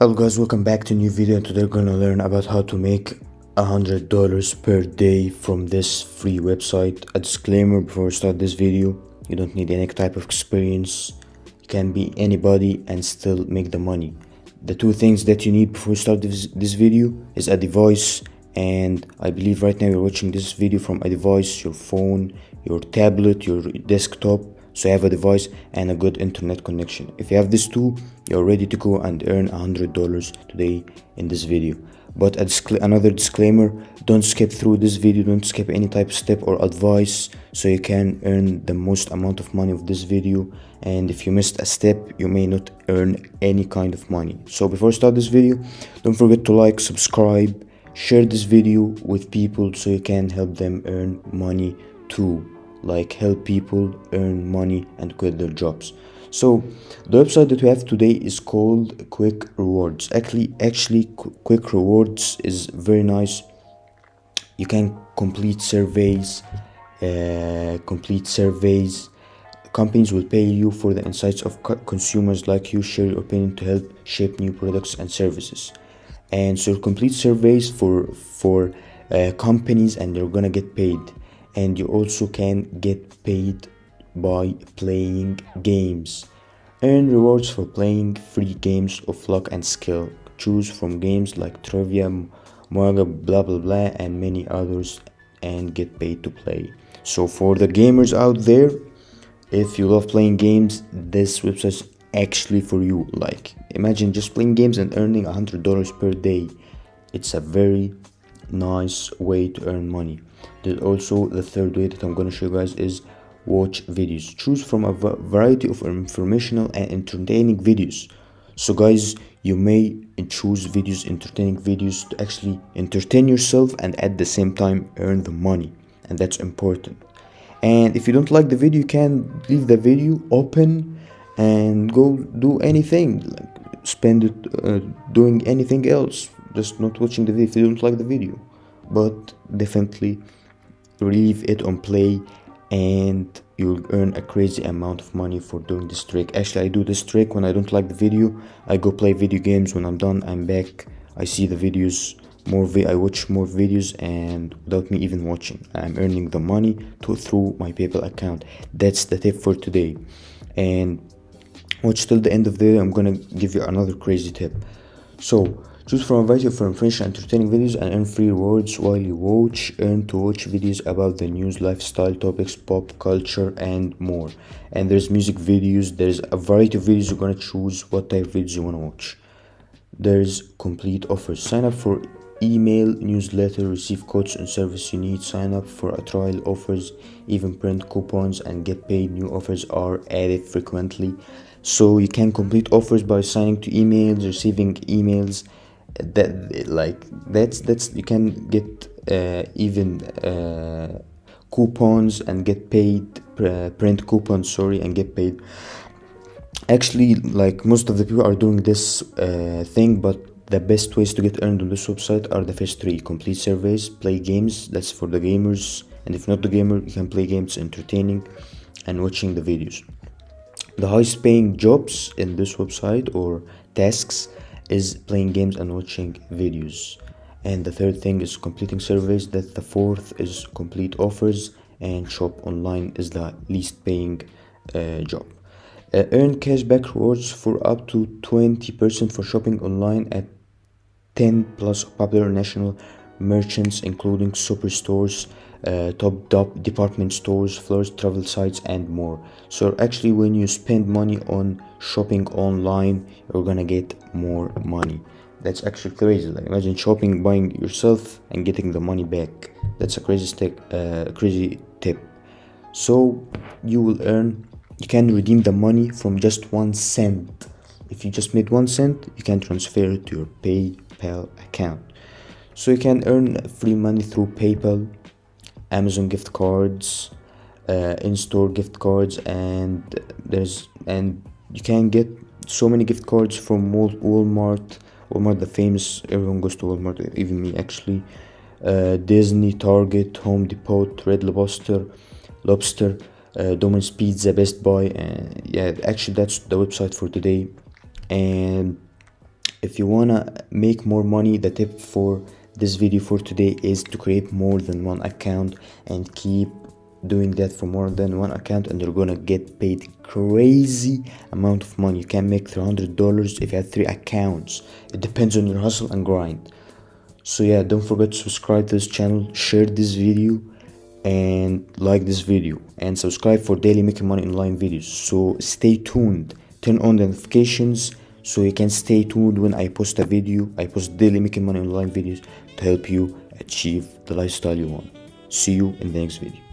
Hello guys, welcome back to a new video. Today we're gonna learn about how to make $100 per day from this free website. A disclaimer before we start this video: you don't need any type of experience. You can be anybody and still make the money. The two things that you need before you start this video is a device, and I believe right now you're watching this video from a device, your phone, your tablet, your desktop. So you have a device and a good internet connection. If you have these two, you're ready to go and earn $100 today in this video. But another disclaimer: don't skip through this video, don't skip any type of step or advice, so you can earn the most amount of money of this video. And if you missed a step, you may not earn any kind of money. So before I start this video, don't forget to like, subscribe, share this video with people so you can help them earn money too. Like, help people earn money and quit their jobs. So the website that we have today is called Quick Rewards. Actually Quick Rewards is very nice. You can complete surveys. Companies will pay you for the insights of consumers like you. Share your opinion to help shape new products and services. And so complete surveys for companies, and you're gonna get paid. And you also can get paid by playing games. Earn rewards for playing free games of luck and skill. Choose from games like trivia, Moaga, blah blah blah, and many others, and get paid to play. So for the gamers out there, if you love playing games, this website is actually for you. Like, imagine just playing games and earning $100 per day. It's a very nice way to earn money. There's also the third way that I'm going to show you guys is watch videos. Choose from a variety of informational and entertaining videos. So guys, you may choose entertaining videos to actually entertain yourself and at the same time earn the money, and that's important. And if you don't like the video, you can leave the video open and go do anything, like spend it doing anything else, just not watching the video if you don't like the video. But definitely leave it on play and you'll earn a crazy amount of money for doing this trick. Actually, I do this trick when I don't like the video. I go play video games. When I'm done, I'm back, I see the videos, I watch more videos, and without me even watching, I'm earning the money through my PayPal account. That's the tip for today. And watch till the end of the video. I'm gonna give you another crazy tip. So choose from a variety of information and entertaining videos and earn free rewards while you watch. Earn to watch videos about the news, lifestyle topics, pop culture, and more. And there's music videos. There's a variety of videos. You're gonna choose what type of videos you wanna watch. There's complete offers. Sign up for email newsletter, receive codes and service you need. Sign up for a trial offers, even print coupons and get paid. New offers are added frequently. So you can complete offers by signing to emails, receiving emails. That's you can get even coupons and get paid, print coupons, and get paid. Actually, like, most of the people are doing this thing, but the best ways to get earned on this website are the first three: complete surveys, play games, that's for the gamers, and if not the gamer, you can play games entertaining, and watching the videos. The highest paying jobs in this website or tasks is playing games and watching videos. And the third thing is completing surveys. That the fourth is complete offers, and shop online is the least paying job. Earn cashback rewards for up to 20% for shopping online at 10 plus popular national merchants, including superstores, top department stores, florist, travel sites, and more. So actually, when you spend money on shopping online, you're gonna get more money. That's actually crazy. Like, imagine shopping, buying yourself, and getting the money back. That's a crazy tip. So you can redeem the money from just 1 cent. If you just made 1 cent, you can transfer it to your PayPal account. So you can earn free money through PayPal, Amazon gift cards, in-store gift cards, and you can get so many gift cards from Walmart, the famous. Everyone goes to Walmart, even me actually. Disney, Target, Home Depot, Red Lobster, Domino's Pizza, Best Buy. Yeah, actually that's the website for today. And If you wanna make more money, the tip for this video for today is to create more than one account and keep doing that for more than one account, and you're gonna get paid crazy amount of money. You can make $300 if you have 3 accounts. It depends on your hustle and grind. So yeah, don't forget to subscribe to this channel, share this video, and like this video, and subscribe for daily making money online videos. So stay tuned, turn on the notifications so you can stay tuned when I post a video. I post daily making money online videos to help you achieve the lifestyle you want. See you in the next video.